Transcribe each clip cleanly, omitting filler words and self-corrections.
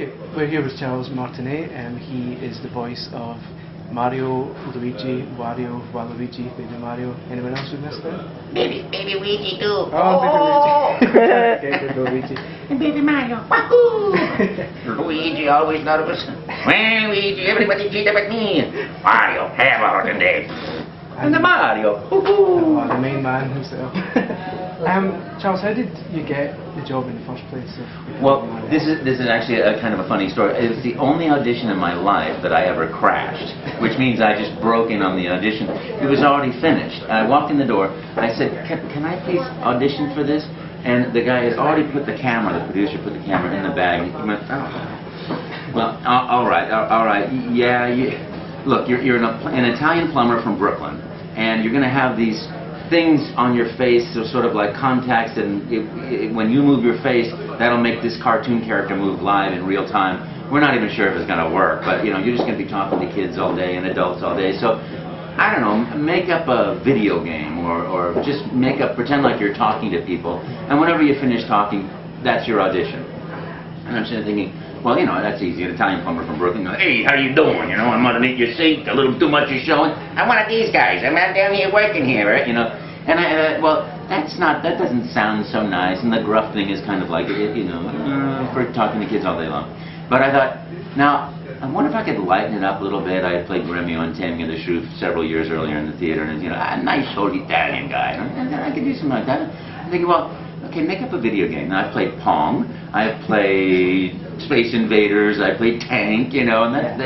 Okay, we're here with Charles Martinet, and he is the voice of Mario, Luigi, Wario, Waluigi, Baby Mario. Anyone else we missed out? Baby Luigi too. Oh, Baby Luigi. Okay, good Luigi. And Baby Mario. Wahoo! Luigi always nervous. Well, Luigi, everybody cheat but me. Mario, have a rotten day. And the Mario. Oh, the main man himself. Charles, how did you get the job in the first place? Well, this is actually a kind of a funny story. It was the only audition in my life that I ever crashed, which means I just broke in on the audition. It was already finished. I walked in the door. I said, can I please audition for this? And the guy had already put the camera, the producer put the camera in the bag. He went, oh. Well, all right. Yeah, look, you're an Italian plumber from Brooklyn, and you're going to have these things on your face, so sort of like contacts, and when you move your face, that'll make this cartoon character move live in real time. We're not even sure if it's going to work, but you're just going to be talking to kids all day and adults all day. So, I don't know, make up a video game, or just pretend like you're talking to people, and whenever you finish talking, that's your audition. And I'm sitting thinking, well, that's easy. An Italian plumber from Brooklyn goes, hey, how you doing? I'm underneath your seat, a little too much is showing. I'm one of these guys. I'm out down here working here, right? And well, that doesn't sound so nice, and the gruff thing is kind of like, for talking to kids all day long. But I thought, now, I wonder if I could lighten it up a little bit. I had played Romeo and Taming of the Shrew several years earlier in the theater, and a nice old Italian guy. And I could do something like that. I'm thinking, well, okay, make up a video game. Now, I've played Pong, I've played Space Invaders, I played Tank, and I'm like,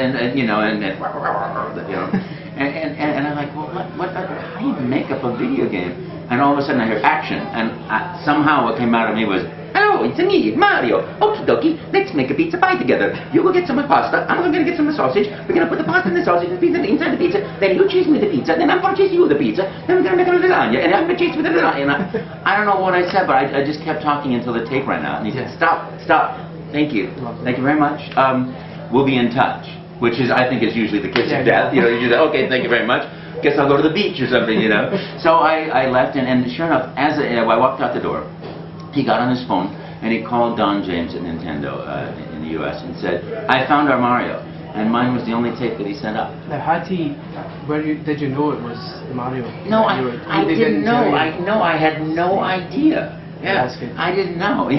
well, how do you make up a video game? And all of a sudden I hear action, and somehow what came out of me was, oh, it's me, Mario. Okie dokie, let's make a pizza pie together. You go get some pasta, I'm going to get some sausage. We're going to put the pasta and the sausage and the pizza inside the pizza. Then you chase me the pizza, then I'm going to chase you the pizza. Then we're going to make a lasagna, and I'm going to chase you the lasagna. And I don't know what I said, but I just kept talking until the tape ran out. And he said, stop. Thank you. Thank you very much. We'll be in touch. Which is, I think, is usually the kiss of death. You say, okay, thank you very much. Guess I'll go to the beach or something, So I left, and sure enough, as I walked out the door, he got on his phone, and he called Don James at Nintendo in the U.S. and said, I found our Mario. And mine was the only tape that he sent up. Now, did you know it was Mario? No, I didn't know. I had no idea. Yeah, that's good. I didn't know.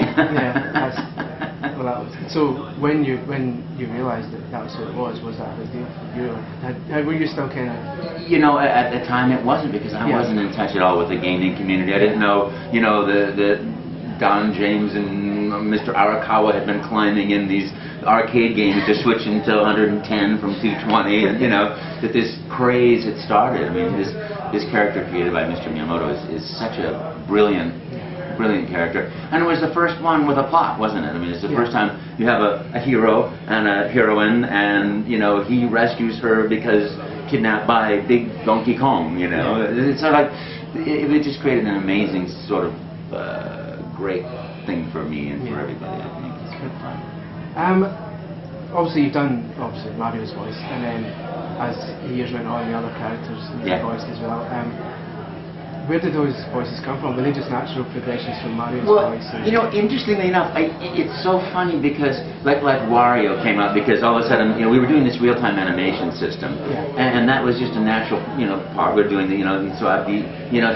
Well, so when you realised that was who it was that a big deal for you? Were you still kind of... at the time it wasn't, because I wasn't in touch at all with the gaming community. I didn't know, the Don James and Mr. Arakawa had been climbing in these arcade games to switch into 110 from 220, and that this craze had started. I mean, this character created by Mr. Miyamoto is such a brilliant character, and it was the first one with a plot, wasn't it? I mean, it's the first time you have a hero and a heroine, and he rescues her because kidnapped by Big Donkey Kong. It's sort of like it just created an amazing sort of great thing for me and for everybody. I think it's good fun. Obviously, you've done Mario's voice, and then as the years went on, the other characters you voiced as well. Where did those voices come from? Were they just natural progressions from Mario's voice? Interestingly enough, it's so funny because like Wario came out because all of a sudden, we were doing this real-time animation system, and that was just a natural, part. We're doing so I'd be,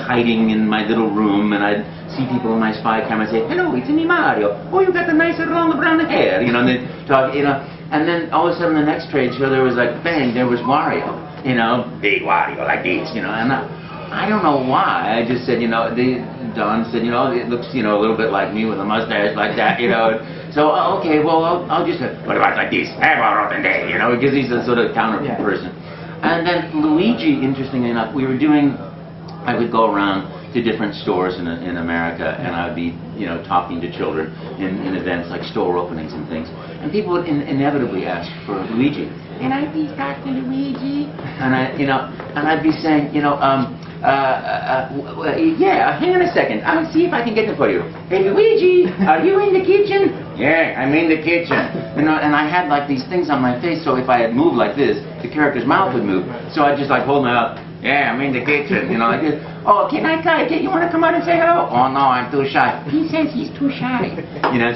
hiding in my little room, and I'd see people in my spy camera say, hello, it's me, Mario. Oh, you got the nice long brown hair, and they talk, and then all of a sudden the next trade show there was like, bang, there was Wario, big Wario like this, and I don't know why. I just said, Don said, it looks, a little bit like me with a mustache like that, So, okay, well, I'll just, what about like this? Have a rotten day, because he's a sort of counter person. And then Luigi, interestingly enough, I would go around to different stores in America, and I would be, talking to children in events like store openings and things. And people would inevitably ask for Luigi. Can I please talk to Luigi? And I'd be saying, yeah, hang on a second. I'll see if I can get it for you. Hey, Luigi, are you in the kitchen? Yeah, I'm in the kitchen. And I had like these things on my face, so if I had moved like this, the character's mouth would move. So I'd just like hold my mouth. Yeah, I'm in the kitchen. Oh, can you want to come out and say hello? Oh no, I'm too shy. He says he's too shy.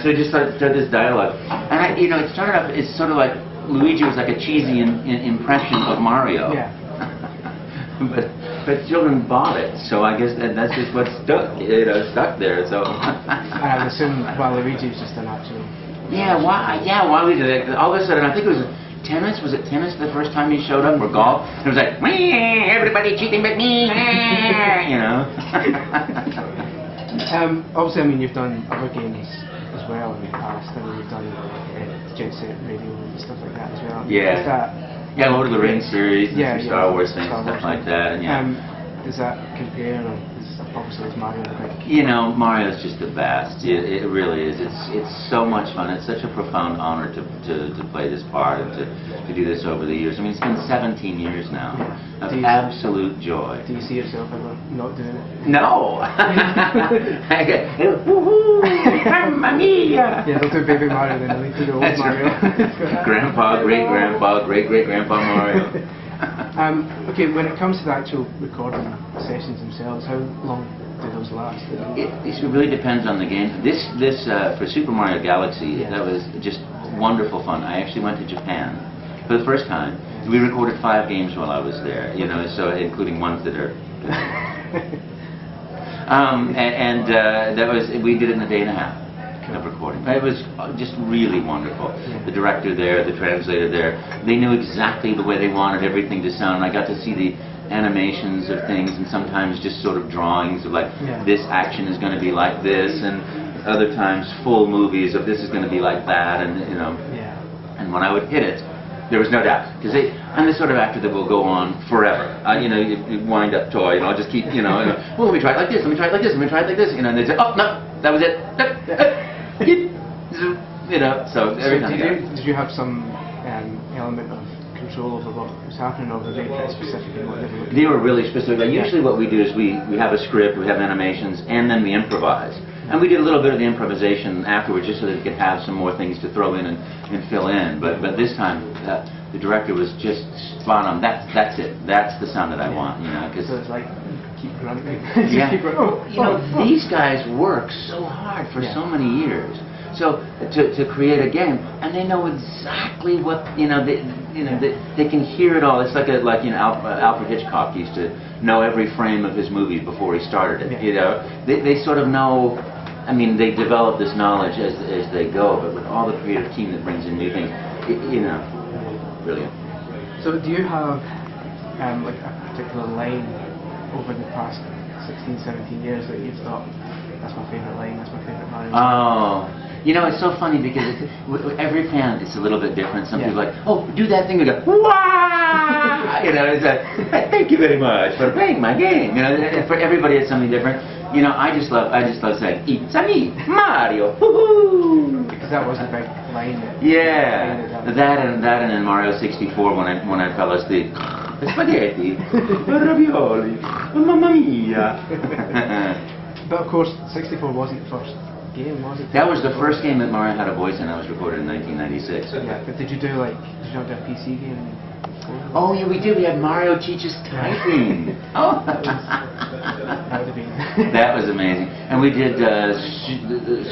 So just started this dialogue. And it started off, it's sort of like, Luigi was like a cheesy impression of Mario. Yeah. but children bought it, so I guess that's just what stuck there. So. And I would assume Luigi was just a natural. Yeah, Luigi. All of a sudden, I think it was tennis. Was it tennis the first time he showed up, or golf? It was like, everybody cheating but me, Obviously, I mean, you've done other games as well in the past. I mean, you've done Jet Set Radio and stuff like that as well. Yeah. Is that, Lord of the Rings series, and some Star Wars things, Star Wars stuff like that. And does that compare, or obviously is Mario the big? Mario's just the best. It really is. It's so much fun. It's such a profound honor to play this part and to do this over the years. I mean, it's been 17 years now of absolute joy. Do you see yourself ever not doing it? No. Woohoo! Mamma mia! Yeah, they'll do Baby Mario, then they'll need to do old Mario. Grandpa, great-grandpa, great-great-grandpa Mario. Okay, when it comes to the actual recording sessions themselves, how long do those last? It really depends on the game. This for Super Mario Galaxy, that was just wonderful fun. I actually went to Japan for the first time. We recorded 5 games while I was there, so including ones that are. That was, we did it in a day and a half of recording. It was just really wonderful. The director there, the translator there, they knew exactly the way they wanted everything to sound. And I got to see the animations of things, and sometimes just sort of drawings of like, this action is going to be like this, and other times full movies of this is going to be like that, and and when I would hit it, there was no doubt, because I'm the sort of actor that will go on forever. You wind up toy, I'll just keep, well, let me try it like this, let me try it like this, let me try it like this, and they say, oh, no, that was it. So every time. Did you have some element of control over what was happening, or were they pretty specific in what they were looking? They were really specific. Usually what we do is we have a script, we have animations, and then we improvise. And we did a little bit of the improvisation afterwards, just so that we could have some more things to throw in and fill in. But this time, the director was just spot on. That's it. That's the sound that I want. So it's like, keep grunting. These guys work so hard for so many years. So to create a game, and they know exactly what they can hear it all. It's like Alfred Hitchcock used to know every frame of his movie before he started it. They sort of know. I mean, they develop this knowledge as they go, but with all the creative team that brings in new things, brilliant. So do you have like a particular line over the past 16, 17 years that you've thought, that's my favourite line, that's my favourite Mario? Oh, it's so funny because every fan is a little bit different. Some people are like, oh, do that thing, they go, wah! It's like, thank you very much for playing my game. For everybody it's something different. I just love saying, it's me, Mario, woohoo! Because that was the big line. That and in Mario 64 when I fell asleep, spaghetti, ravioli, mamma mia. But of course, 64 wasn't the first game, was it? That was the first game that Mario had a voice in. That was recorded in 1996. Yeah, but did you not do a PC game? Oh yeah, we did. We had Mario teaches typing. Oh, that was amazing. And we did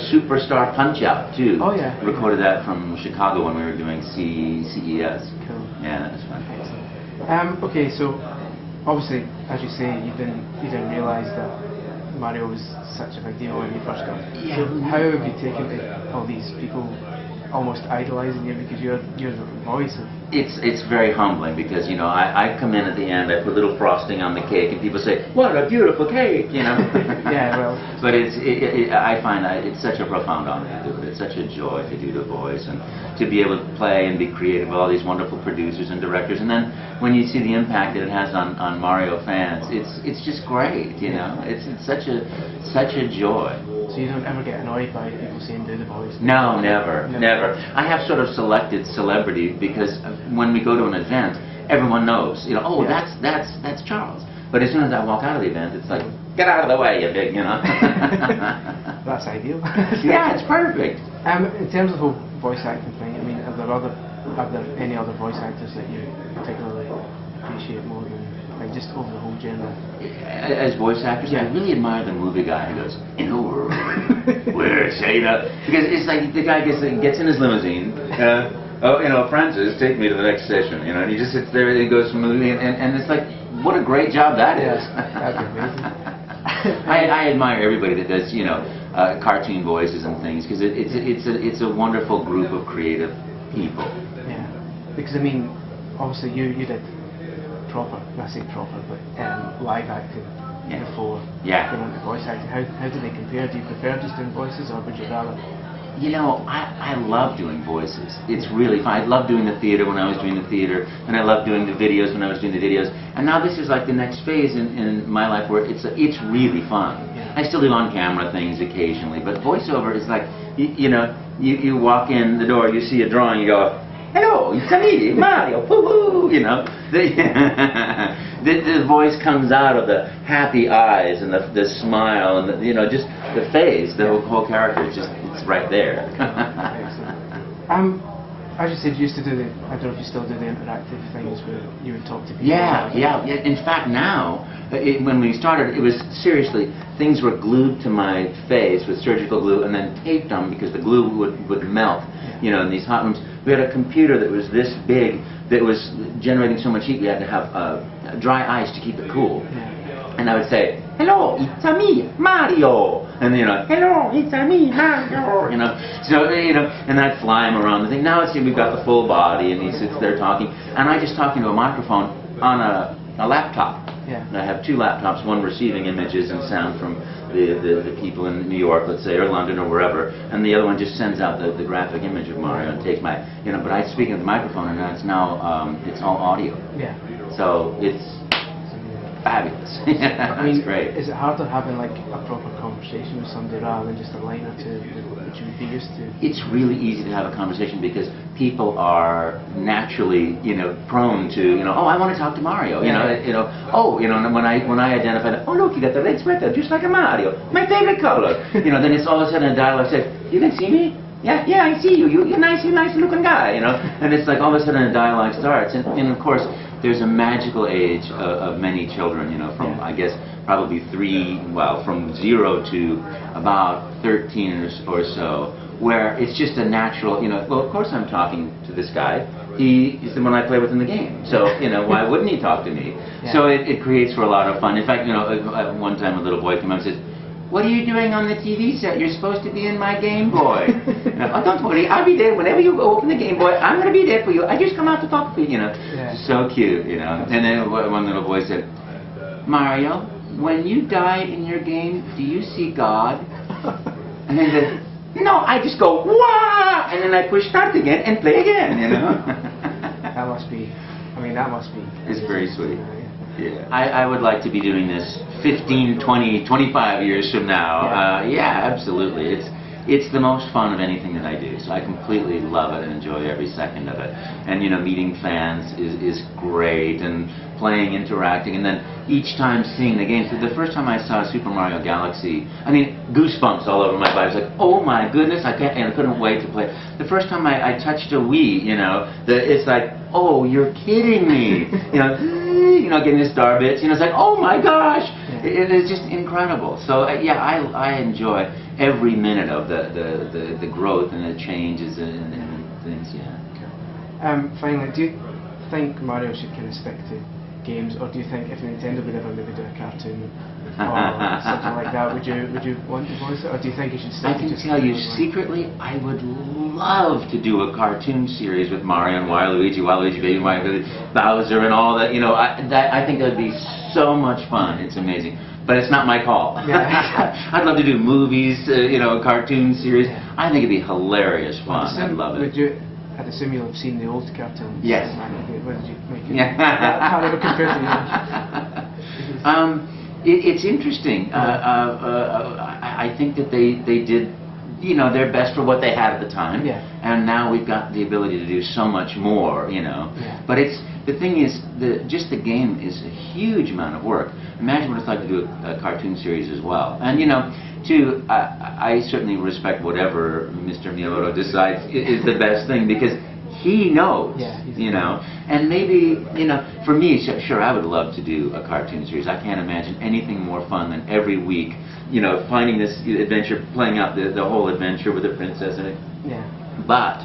Superstar Punch Out too. Oh yeah. Recorded that from Chicago when we were doing CES. Cool. Yeah, that was fun. Excellent. Okay, so obviously, as you say, you didn't realise that Mario was such a big deal when you first got it. Yeah. So how have you taken to all these people almost idolising you because you're the voice of... It's very humbling because, I come in at the end, I put a little frosting on the cake, and people say, what a beautiful cake, Yeah, well... But I find that it's such a profound honor to do it. It's such a joy to do the voice and to be able to play and be creative with all these wonderful producers and directors. And then when you see the impact that it has on Mario fans, it's just great, It's such a joy. So you don't ever get annoyed by people saying do the voice? No, never. I have sort of selected celebrity because when we go to an event, everyone knows, oh, that's Charles. But as soon as I walk out of the event, it's like, get out of the way, you big, That's ideal. Yeah, it's perfect. In terms of the whole voice acting thing, I mean, are there any other voice actors that you particularly appreciate more than like just over the whole genre? As voice actors, I really admire the movie guy who goes, in a world where Shayna, because it's like the guy gets in his limousine, oh, you know, Francis, take me to the next station, you know, and he just sits there and he goes from movie, and it's like, what a great job that is. That'd be amazing. I admire everybody that does, you know, cartoon voices and things, because it's a wonderful group of creative people. Yeah, because I mean, obviously you did proper, I say proper, but live acting before going into voice acting. How do they compare? Do you prefer just doing voices, or would you rather? You know, I love doing voices. It's really fun. I love doing the theater when I was doing the theater, and I love doing the videos when I was doing the videos. And now this is like the next phase in my life where it's really fun. Yeah. I still do on-camera things occasionally, but voiceover is like, you know, you walk in the door, you see a drawing, you go, hello, it's me, Mario, woo-hoo, you know. The voice comes out of the happy eyes and the smile and the, you know, just the face, the whole character, it's right there. As you said, you used to do I don't know if you still do the interactive things where you would talk to people. Yeah. In fact, now, when we started, it was seriously, things were glued to my face with surgical glue and then taped on because the glue would melt, you know, in these hot rooms. We had a computer that was this big that was generating so much heat we had to have dry ice to keep it cool. And I would say, hello, it's me, Mario. And you know, hello, it's me, Mario. You know, so you know, and I'd fly him around the thing. Now it's we've got the full body, and he sits there talking, and I just talk into a microphone on a laptop. And I have two laptops, one receiving images and sound from the people in New York, let's say, or London or wherever, and the other one just sends out the graphic image of Mario and takes my, you know. But I speak into the microphone, and it's now it's all audio. So it's fabulous. I mean, it's great. Is it harder having like a proper conversation with somebody rather than just a line or two, which you would be used to? It's really easy to have a conversation because people are naturally, you know, prone to, you know, oh, I want to talk to Mario, you know, oh, you know, and when I identify that, oh, look, you got the red sweater, just like a Mario, my favorite color, you know, then it's all of a sudden a dialogue says, you can see me? Yeah, I see you. You're nice looking guy, you know. And it's like all of a sudden a dialogue starts, and of course there's a magical age of many children, you know, from I guess probably from 0 to about 13 or so, where it's just a natural, you know. Well, of course I'm talking to this guy. He's the one I play with in the game, so you know why wouldn't he talk to me? So it creates for a lot of fun. In fact, you know, at one time a little boy came up and says, what are you doing on the TV set? You're supposed to be in my Game Boy. Oh, don't worry, I'll be there. Whenever you open the Game Boy, I'm going to be there for you. I just come out to talk to you, you know. So cute, you know. And then one little boy said, Mario, when you die in your game, do you see God? And then he said, no, I just go, wah! And then I push start again and play again, you know. That must be, It's very sweet. Yeah. I would like to be doing this 15, 20, 25 years from now. Yeah, absolutely. It's the most fun of anything that I do. So I completely love it and enjoy every second of it. And you know, meeting fans is great, and playing, interacting, and then each time seeing the games. So the first time I saw Super Mario Galaxy, I mean, goosebumps all over my body. It's like, oh my goodness, I couldn't wait to play. The first time I touched a Wii, you know, it's like, oh, you're kidding me. You know, getting the star bits. You know, it's like, oh my gosh, it is just incredible. So yeah, I enjoy every minute of the growth and the changes and things. Yeah. Finally, do you think Mario should kind of stick to games, or do you think if Nintendo would ever maybe do a cartoon or something like that, would you want to voice it, or do you think it should stick? I can tell you secretly, I would love to do a cartoon series with Mario and Waluigi, Baby Mario, Bowser, and all that. You know, I think that would be so much fun. It's amazing. But it's not my call. I'd love to do movies, you know, cartoon series. I think it'd be hilarious fun. I'd love it. I'd assume you'll have seen the old cartoons. Yes. What did you make it? How did it compare to yours? It's interesting. I think that they did, you know, their best for what they had at the time. And now we've got the ability to do so much more, you know. But the thing is, just the game is a huge amount of work. Imagine what it's like to do a cartoon series as well. And you know, too, I certainly respect whatever Mr. Miyamoto decides is the best thing, because he knows, Yeah, he's you know. And maybe, you know, for me, sure, I would love to do a cartoon series. I can't imagine anything more fun than every week, you know, finding this adventure, playing out the whole adventure with the princess and it. Yeah. But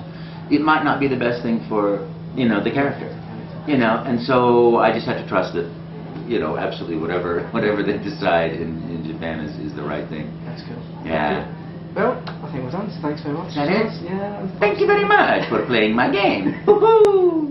it might not be the best thing for, you know, the character, you know. And so I just have to trust that, you know, absolutely whatever they decide in Japan is the right thing. That's cool. Yeah. Well, I think we're done. So thanks very much. That is? Yeah. Thank you very much for playing my game. Woohoo!